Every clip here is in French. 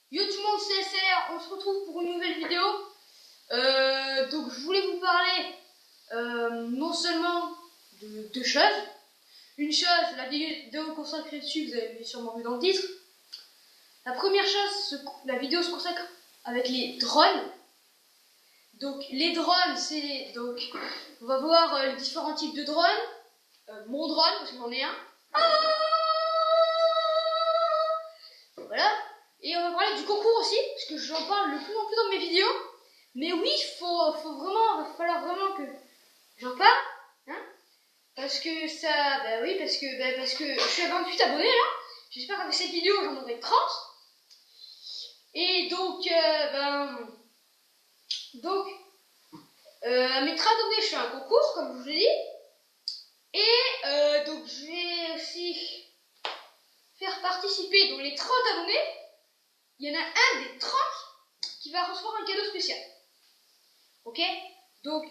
Yo tout le monde, c'est SR, on se retrouve pour une nouvelle vidéo. Donc je voulais vous parler non seulement de deux choses. Une chose, la vidéo consacrée dessus, vous avez sûrement vu dans le titre. La première chose, la vidéo se consacre avec les drones. Donc les drones, c'est donc on va voir les différents types de drones. Mon drone, parce que j'en ai un. Voilà. Et on va parler du concours aussi, parce que j'en parle le plus en plus dans mes vidéos. Mais oui, va falloir vraiment que j'en parle, hein, parce que ça, parce que je suis à 28 abonnés là. J'espère qu'avec cette vidéo j'en aurai 30. Et donc, à mes 30 abonnés, je fais un concours, comme je vous l'ai dit. Et donc je vais aussi faire participer donc les 30 abonnés. Il y en a un des 30 qui va recevoir un cadeau spécial. Ok? Donc,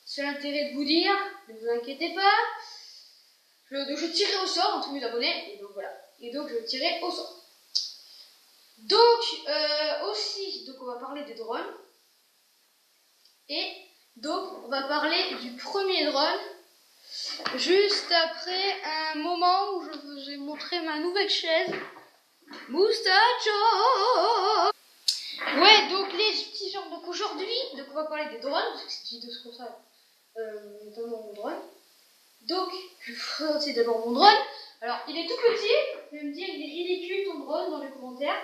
c'est l'intérêt de vous dire, ne vous inquiétez pas. Je tirerai au sort entre mes abonnés. Et donc voilà. Et donc je tirerai au sort. Donc, aussi, donc on va parler des drones. Et donc, on va parler du premier drone. Juste après un moment où je vous ai montré ma nouvelle chaise. Moustacho. Ouais, donc les petits gens. Donc aujourd'hui, donc on va parler des drones, parce que cette vidéo se consacre notamment mon drone. Donc, je vais vous présenter d'abord mon drone. Alors, il est tout petit. Vous allez me dire, il est ridicule ton drone dans les commentaires.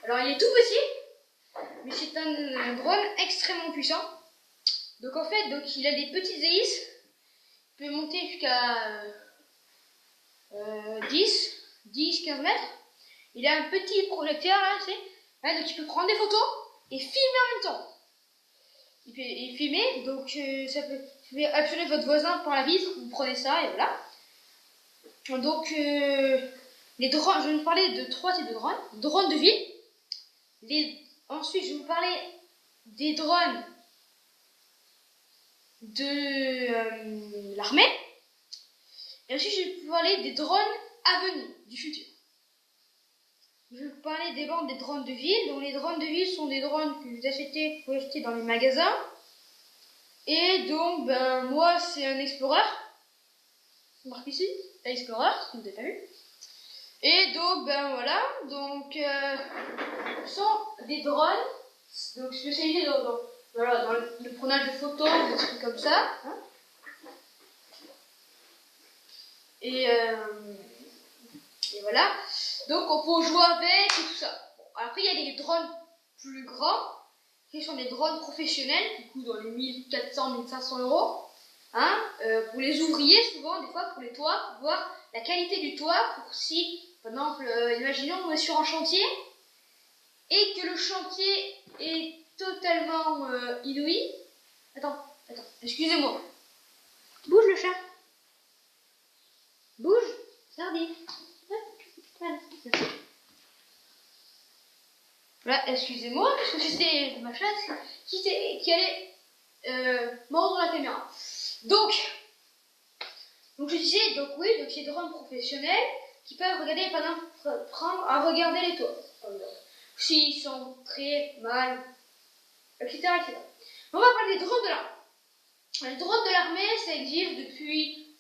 Alors, il est tout petit, mais c'est un drone extrêmement puissant. Donc en fait, donc il a des petites hélices. Il peut monter jusqu'à 10-15 mètres. Il a un petit projecteur là, donc tu peux prendre des photos et filmer en même temps. Il peut filmer, donc ça peut appeler votre voisin par la vitre, vous prenez ça et voilà. Donc les drones, je vais vous parler de 3 types de drones. Drones de ville. Ensuite, je vais vous parler des drones de l'armée. Et ensuite, je vais vous parler des drones à venir, du futur. Je vais vous parler des drones de ville. Donc les drones de ville sont des drones que vous pouvez acheter dans les magasins. Et donc, moi, c'est un Explorer. C'est marqué ici, Explorer, si vous n'avez pas vu. Et donc, voilà. Donc, ce sont des drones donc spécialisés dans le prenage de photos, des trucs comme ça. Hein. Et voilà. Donc, on peut jouer avec et tout ça. Bon, après, il y a des drones plus grands, qui sont des drones professionnels, qui coûtent dans les 1400-1500 €. Hein, pour les ouvriers, souvent, des fois, pour les toits, pour voir la qualité du toit, pour si, par exemple, imaginons, on est sur un chantier, et que le chantier est totalement inouï. Attends, excusez-moi. Bouge le chat. Bouge, sardine. Voilà, merci. Voilà, excusez-moi, parce que c'était ma chatte qui allait mordre la caméra. Donc je disais, donc ces drones professionnels qui peuvent regarder, par exemple, prendre à regarder les toits, s'ils sont très mal, etc., etc. On va parler des drones de l'armée. Les drones de l'armée, ça existe depuis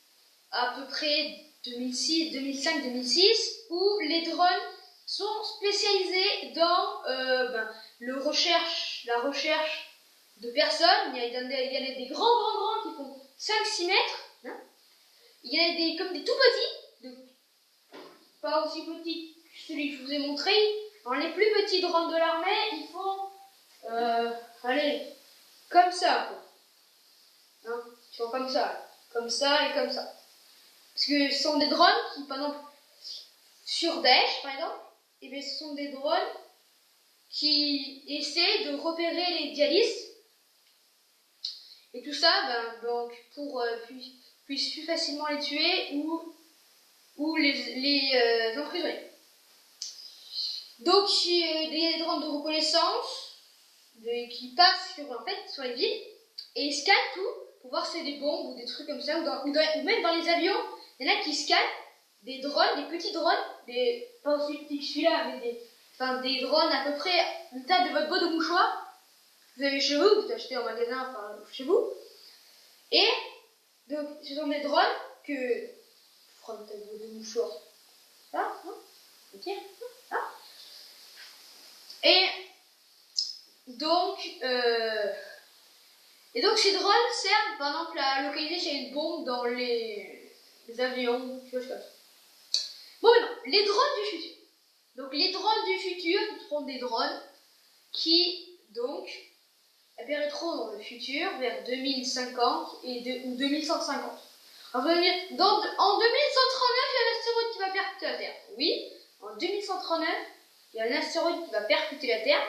à peu près 2005-2006, où les drones sont spécialisés dans la recherche de personnes. Il y a des grands qui font 5-6 mètres. Hein. Il y a des tout petits, pas aussi petits que celui que je vous ai montré. Alors, les plus petits drones de l'armée, ils font comme ça, quoi. Hein, ils font comme ça et comme ça. Parce que ce sont des drones qui, par exemple, sur Daesh, par exemple, ce sont des drones qui essaient de repérer les djihadistes. Et tout ça, donc, pour puisse plus facilement les tuer ou les emprisonner. Donc, il y a des drones de reconnaissance qui passent sur les villes et ils scannent tout pour voir si c'est des bombes ou des trucs comme ça, ou même dans les avions, il y en a qui scannent des drones, des petits drones, pas aussi petits que celui-là, mais enfin des drones à peu près une taille de votre boîte de mouchoir. Vous avez chez vous, vous achetez en magasin, enfin chez vous. Et donc ce sont des drones que vous prenez une taille de boîte de mouchoir. Là, hein, ok, là. Et donc ces drones servent par exemple à localiser s'il y a une bombe dans les avions, tu vois, comme ça. Bon, maintenant, les drones du futur. Donc les drones du futur, ce seront des drones qui, donc, apparaîtront dans le futur vers 2050 ou 2150. On va dire, en 2139, il y a un astéroïde qui va percuter la Terre. Oui, en 2139, il y a un astéroïde qui va percuter la Terre.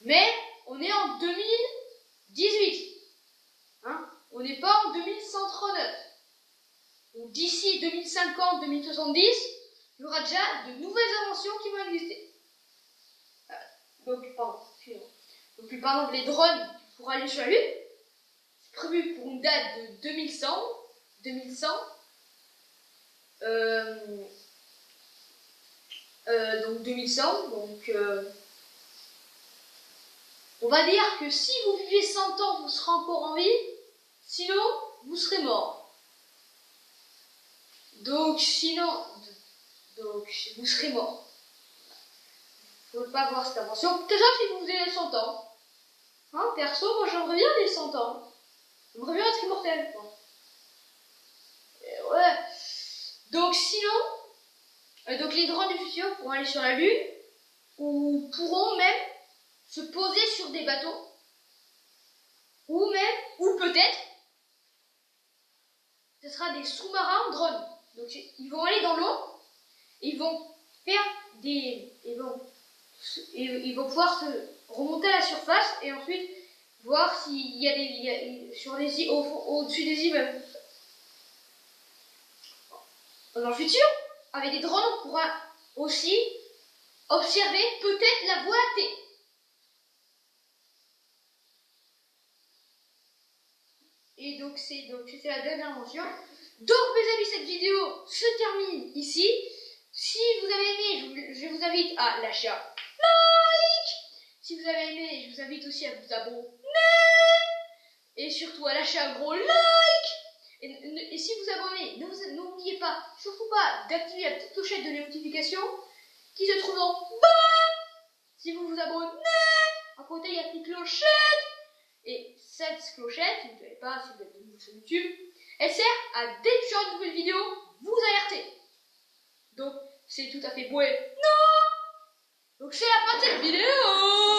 Mais on est en 2018. Hein, on n'est pas en 2139. Donc d'ici 2050-2070, il y aura déjà de nouvelles inventions qui vont exister. Donc, par exemple, les drones pour aller sur la Lune, c'est prévu pour une date de 2100. Donc 2100. Donc, on va dire que si vous vivez 100 ans, vous serez encore en vie. Sinon, vous serez mort. Donc, vous serez mort. Il ne faut pas avoir cette invention. Déjà, si vous avez 100 ans. Hein, perso, moi j'aimerais bien les 100 ans. J'aimerais bien être immortel. Ouais. Donc, sinon, donc les drones du futur pourront aller sur la Lune ou pourront même se poser sur des bateaux. Ou peut-être, ce sera des sous-marins drones. Donc, ils vont aller dans l'eau, ils vont faire ils vont pouvoir se remonter à la surface et ensuite voir s'il y a sur les au-dessus des immeubles. Dans le futur, avec des drones, on pourra aussi observer peut-être la Voie lactée. Et donc c'était la dernière invention. Donc mes amis, cette vidéo se termine ici. Si vous avez aimé, je vous invite à lâcher un like. Si vous avez aimé, je vous invite aussi à vous abonner. Et surtout à lâcher un gros like. Et si vous abonnez, n'oubliez pas, surtout pas, d'activer la petite clochette de notification qui se trouve en bas. Si vous vous abonnez, à côté il y a une petite clochette. Et cette clochette, vous ne savez pas si vous êtes nouveau sur YouTube, elle sert à, dès que je sors une nouvelle vidéo, vous alerter. Donc, c'est tout à fait boué. Non. Donc, c'est la fin de cette vidéo.